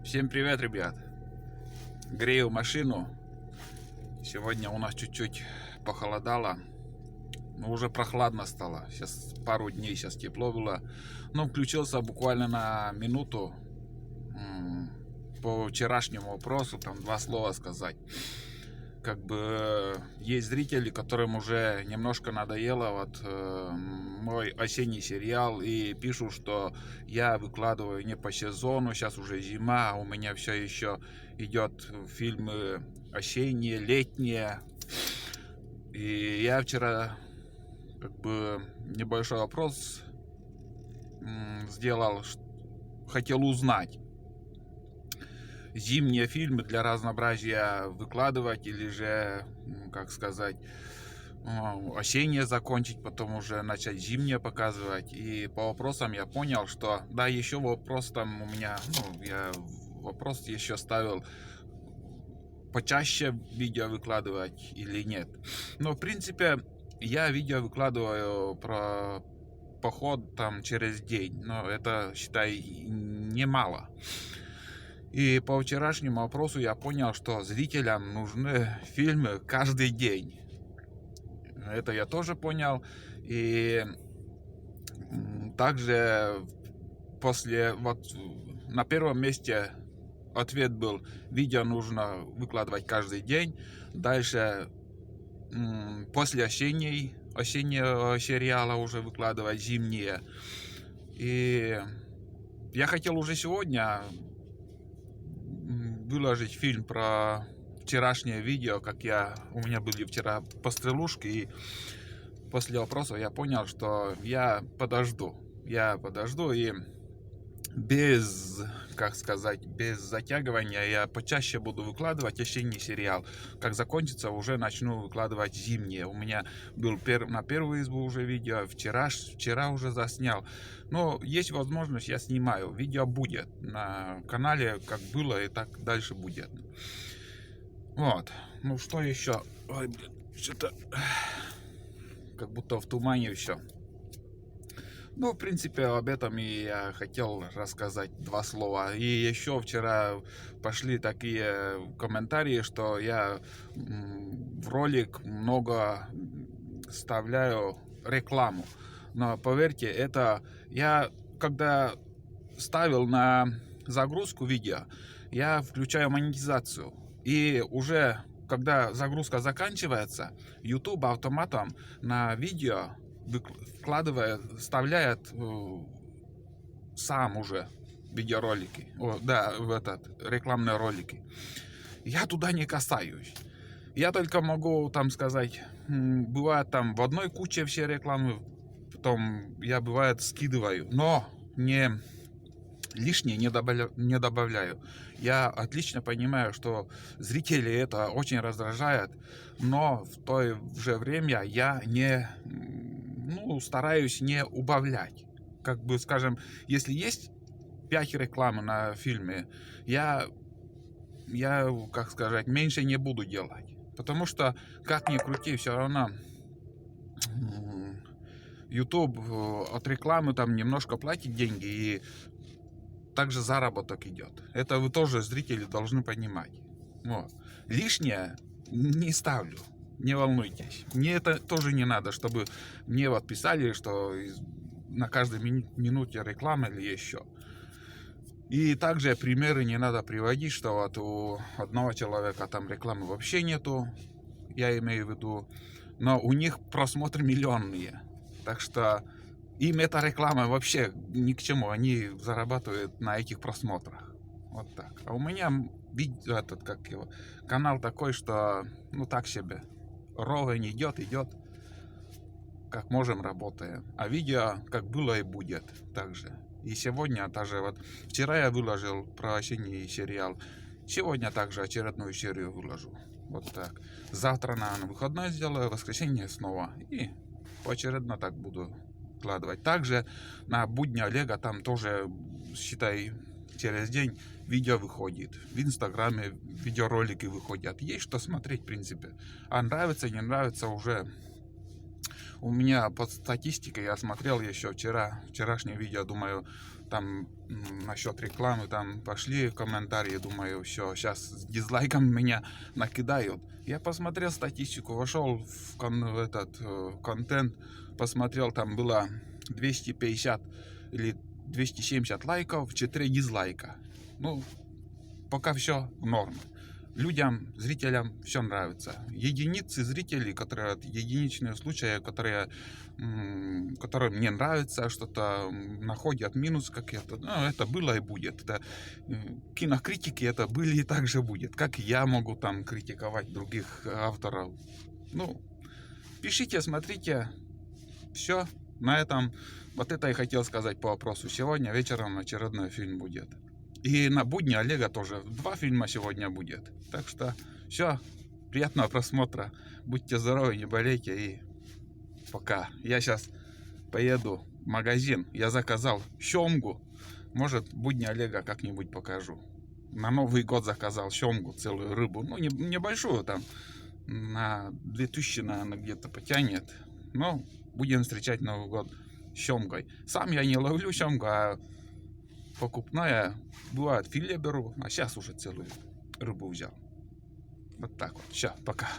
Всем привет, ребят! Грею машину. Сегодня у нас чуть-чуть похолодало, но уже прохладно стало. Сейчас пару дней, сейчас тепло было. Но включился буквально на минуту по вчерашнему вопросу, там два слова сказать. Как бы есть зрители, которым уже немножко надоело мой осенний сериал и пишут, что я выкладываю не по сезону, сейчас уже зима, а у меня все еще идет фильмы осенние, летние. И я вчера как бы небольшой вопрос сделал, хотел узнать, зимние фильмы для разнообразия выкладывать или же, как сказать, осенние закончить, потом уже начать зимние показывать. И по вопросам я понял, что да, еще вопрос там у меня, я вопрос еще ставил, почаще видео выкладывать или нет. Но в принципе я видео выкладываю про поход там через день, но это, считай, немало. И по вчерашнему вопросу я понял, что зрителям нужны фильмы каждый день. Это я тоже понял. И также на первом месте ответ был: видео нужно выкладывать каждый день. Дальше после осеннего сериала уже выкладывать зимние. И я хотел уже сегодня выложить фильм про вчерашнее видео, как у меня были вчера пострелушки, и после вопроса я понял, что я подожду и без, как сказать, без затягивания я почаще буду выкладывать осенний сериал. Как закончится, уже начну выкладывать зимние. У меня был на первую избу уже видео, вчера уже заснял. Но есть возможность, я снимаю. Видео будет на канале, как было, и так дальше будет. Вот. Ну что еще? Ой, блин, что-то как будто в тумане все. Ну, в принципе, об этом и я хотел рассказать два слова. И еще вчера пошли такие комментарии, что я в ролик много вставляю рекламу. Но поверьте, это я когда ставил на загрузку видео, я включаю монетизацию. И уже когда загрузка заканчивается, YouTube автоматом на видео вставляет сам уже видеоролики, рекламные ролики. Я туда не касаюсь. Я только могу там сказать, бывает там в одной куче все рекламы, потом я бывает скидываю, но лишнее не добавляю. Я отлично понимаю, что зрителей это очень раздражает, но в то же время я стараюсь не убавлять. Как бы, скажем, если есть 5 рекламы на фильме, я, как сказать, меньше не буду делать. Потому что, как ни крути, все равно YouTube от рекламы там немножко платит деньги, и также заработок идет. Это вы тоже, зрители, должны понимать. Вот. Лишнее не ставлю. Не волнуйтесь. Мне это тоже не надо, чтобы мне вот писали, что на каждой минуте реклама или еще. И также примеры не надо приводить, что вот у одного человека там рекламы вообще нету, я имею в виду, но у них просмотры миллионные. Так что им эта реклама вообще ни к чему, они зарабатывают на этих просмотрах. Вот так. А у меня канал такой, что так себе. Ровень идет, как можем, работаем. А видео как было и будет также. И сегодня даже вчера я выложил про осенний сериал. Сегодня также очередную серию выложу. Вот так. Завтра на выходной сделаю, в воскресенье снова. И поочередно так буду вкладывать. Также на будни Олега там тоже, считай, через день видео выходит. В Инстаграме видеоролики выходят. Есть что смотреть, в принципе. А нравится, не нравится уже. У меня под статистикой, я смотрел еще вчерашнее видео, думаю, там насчет рекламы там пошли комментарии, думаю, все, сейчас с дизлайком меня накидают. Я посмотрел статистику, вошел в этот контент, посмотрел, там было 250 или 270 лайков, 4 дизлайка. Ну, пока все норм. Людям, зрителям все нравится. Единицы зрителей, которые единичные случаи, которые мне нравятся, что-то находят минус какие-то. Ну, это было и будет. Это кинокритики, это были и также будет. Как я могу там критиковать других авторов. Ну, пишите, смотрите. Все. На этом вот это я хотел сказать по вопросу. Сегодня вечером очередной фильм будет. И на будни Олега тоже 2 фильма сегодня будет. Так что все, приятного просмотра. Будьте здоровы, не болейте и пока. Я сейчас поеду в магазин. Я заказал семгу. Может, будни Олега как-нибудь покажу. На Новый год заказал семгу, целую рыбу. Ну, небольшую там. На 2000, наверное, где-то потянет. Но будем встречать Новый год семгой. Сам я не ловлю семгу, а покупная. Бывает, филе беру, а сейчас уже целую рыбу взял. Вот так вот. Все, пока.